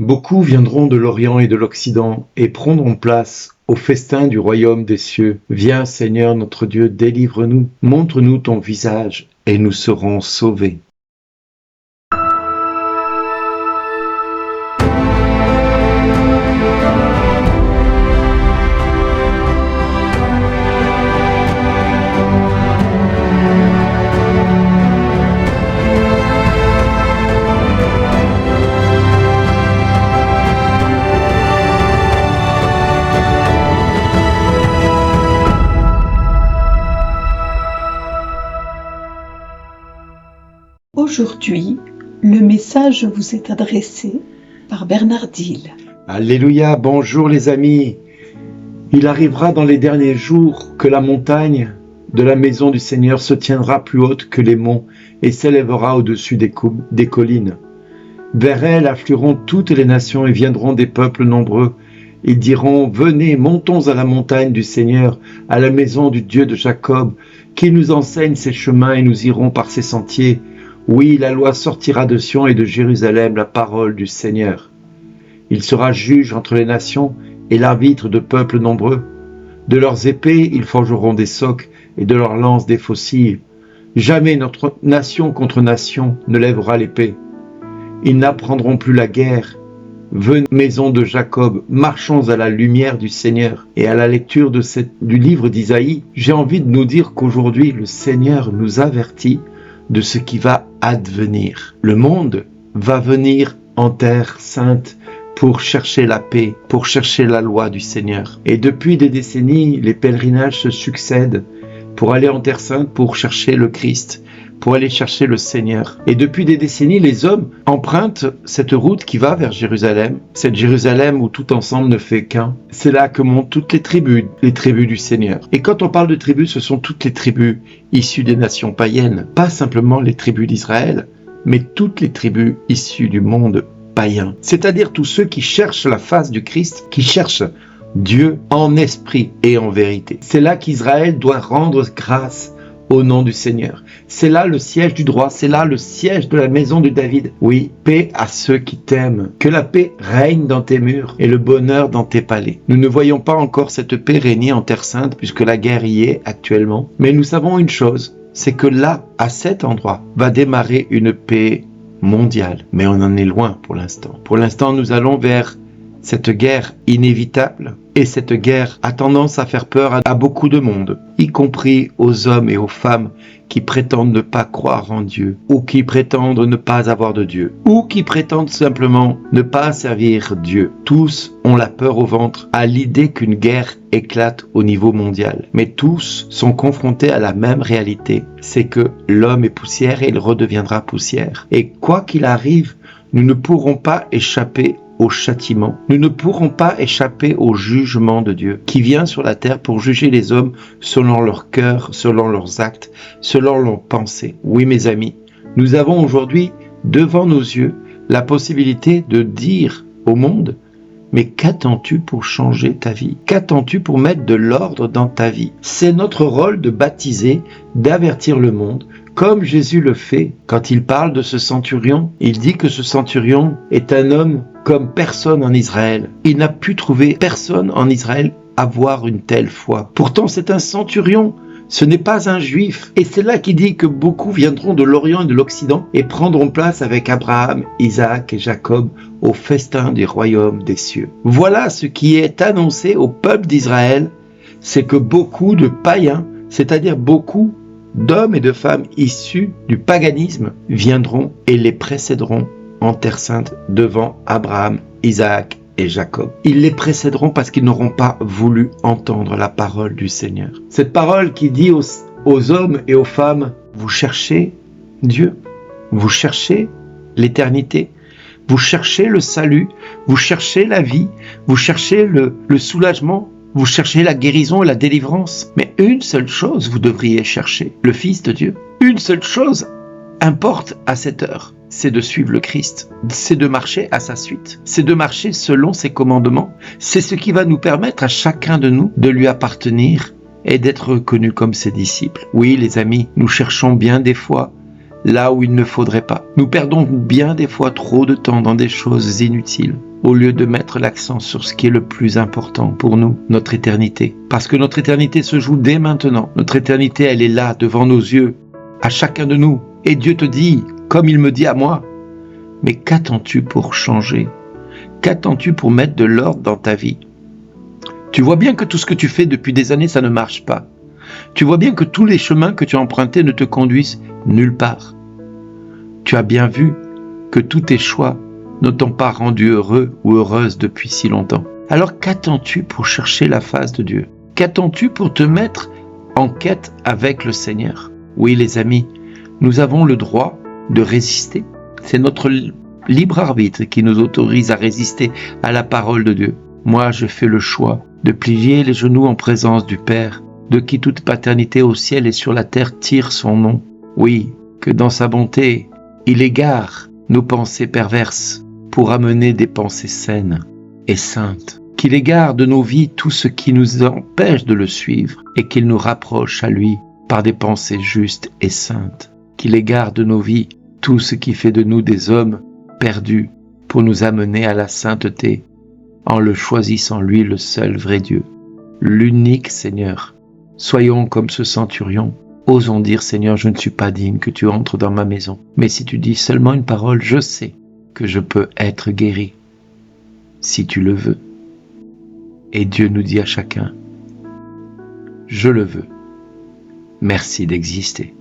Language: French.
Beaucoup viendront de l'Orient et de l'Occident et prendront place au festin du royaume des cieux. Viens, Seigneur notre Dieu, délivre-nous, montre-nous ton visage et nous serons sauvés. Aujourd'hui, le message vous est adressé par Bernard Dille. Alléluia, bonjour les amis. Il arrivera dans les derniers jours que la montagne de la maison du Seigneur se tiendra plus haute que les monts et s'élèvera au-dessus des collines. Vers elle afflueront toutes les nations et viendront des peuples nombreux. Ils diront, venez, montons à la montagne du Seigneur, à la maison du Dieu de Jacob, qu'il nous enseigne ses chemins et nous irons par ses sentiers. Oui, la loi sortira de Sion et de Jérusalem, la parole du Seigneur. Il sera juge entre les nations et l'arbitre de peuples nombreux. De leurs épées, ils forgeront des socs et de leurs lances des faucilles. Jamais notre nation contre nation ne lèvera l'épée. Ils n'apprendront plus la guerre. Venez, maison de Jacob, marchons à la lumière du Seigneur. Et à la lecture du livre d'Isaïe, j'ai envie de nous dire qu'aujourd'hui, le Seigneur nous avertit de ce qui va advenir. Le monde va venir en terre sainte pour chercher la paix, pour chercher la loi du Seigneur. Et depuis des décennies, les pèlerinages se succèdent pour aller en terre sainte, pour chercher le Christ, pour aller chercher le Seigneur. Et depuis des décennies, les hommes empruntent cette route qui va vers Jérusalem, cette Jérusalem où tout ensemble ne fait qu'un. C'est là que montent toutes les tribus du Seigneur. Et quand on parle de tribus, ce sont toutes les tribus issues des nations païennes, pas simplement les tribus d'Israël, mais toutes les tribus issues du monde païen. C'est-à-dire tous ceux qui cherchent la face du Christ, qui cherchent Dieu en esprit et en vérité. C'est là qu'Israël doit rendre grâce au nom du Seigneur. C'est là le siège du droit, c'est là le siège de la maison de David. Oui, paix à ceux qui t'aiment. Que la paix règne dans tes murs et le bonheur dans tes palais. Nous ne voyons pas encore cette paix régner en terre sainte puisque la guerre y est actuellement. Mais nous savons une chose, c'est que là, à cet endroit, va démarrer une paix mondiale. Mais on en est loin pour l'instant. Pour l'instant, nous allons vers cette guerre inévitable, et cette guerre a tendance à faire peur à beaucoup de monde, y compris aux hommes et aux femmes qui prétendent ne pas croire en Dieu, ou qui prétendent ne pas avoir de Dieu, ou qui prétendent simplement ne pas servir Dieu. Tous ont la peur au ventre à l'idée qu'une guerre éclate au niveau mondial. Mais tous sont confrontés à la même réalité, c'est que l'homme est poussière et il redeviendra poussière. Et quoi qu'il arrive, nous ne pourrons pas échapper au châtiment. Nous ne pourrons pas échapper au jugement de Dieu qui vient sur la terre pour juger les hommes selon leur cœur, selon leurs actes, selon leurs pensées. Oui, mes amis, nous avons aujourd'hui devant nos yeux la possibilité de dire au monde: mais qu'attends-tu pour changer ta vie? Qu'attends-tu pour mettre de l'ordre dans ta vie? C'est notre rôle de baptiser, d'avertir le monde, comme Jésus le fait quand il parle de ce centurion. Il dit que ce centurion est un homme comme personne en Israël. Il n'a pu trouver personne en Israël avoir une telle foi. Pourtant, c'est un centurion. Ce n'est pas un juif. Et c'est là qu'il dit que beaucoup viendront de l'Orient et de l'Occident et prendront place avec Abraham, Isaac et Jacob au festin du royaume des cieux. Voilà ce qui est annoncé au peuple d'Israël, c'est que beaucoup de païens, c'est-à-dire beaucoup d'hommes et de femmes issus du paganisme, viendront et les précéderont en terre sainte devant Abraham, Isaac et Jacob. Ils les précéderont parce qu'ils n'auront pas voulu entendre la parole du Seigneur. Cette parole qui dit aux hommes et aux femmes: vous cherchez Dieu, vous cherchez l'éternité, vous cherchez le salut, vous cherchez la vie, vous cherchez le soulagement, vous cherchez la guérison et la délivrance. Mais une seule chose vous devriez chercher: le Fils de Dieu. Une seule chose importe à cette heure, c'est de suivre le Christ, c'est de marcher à sa suite, c'est de marcher selon ses commandements. C'est ce qui va nous permettre à chacun de nous de lui appartenir et d'être reconnus comme ses disciples. Oui, les amis, nous cherchons bien des fois là où il ne faudrait pas. Nous perdons bien des fois trop de temps dans des choses inutiles, au lieu de mettre l'accent sur ce qui est le plus important pour nous, notre éternité. Parce que notre éternité se joue dès maintenant. Notre éternité, elle est là, devant nos yeux, à chacun de nous. Et Dieu te dit, comme il me dit à moi, mais qu'attends-tu pour changer? Qu'attends-tu pour mettre de l'ordre dans ta vie? Tu vois bien que tout ce que tu fais depuis des années, ça ne marche pas. Tu vois bien que tous les chemins que tu as empruntés ne te conduisent nulle part. Tu as bien vu que tous tes choix ne t'ont pas rendu heureux ou heureuse depuis si longtemps. Alors qu'attends-tu pour chercher la face de Dieu? Qu'attends-tu pour te mettre en quête avec le Seigneur? Oui, les amis, nous avons le droit de résister. C'est notre libre arbitre qui nous autorise à résister à la parole de Dieu. Moi, je fais le choix de plier les genoux en présence du Père, de qui toute paternité au ciel et sur la terre tire son nom. Oui, que dans sa bonté, il égare nos pensées perverses pour amener des pensées saines et saintes. Qu'il égare de nos vies tout ce qui nous empêche de le suivre et qu'il nous rapproche à lui par des pensées justes et saintes. Qu'il égare de nos vies tout ce qui fait de nous des hommes perdus pour nous amener à la sainteté en le choisissant lui le seul vrai Dieu, l'unique Seigneur. Soyons comme ce centurion. Osons dire, Seigneur, je ne suis pas digne que tu entres dans ma maison. Mais si tu dis seulement une parole, je sais que je peux être guéri, si tu le veux. Et Dieu nous dit à chacun, je le veux. Merci d'exister.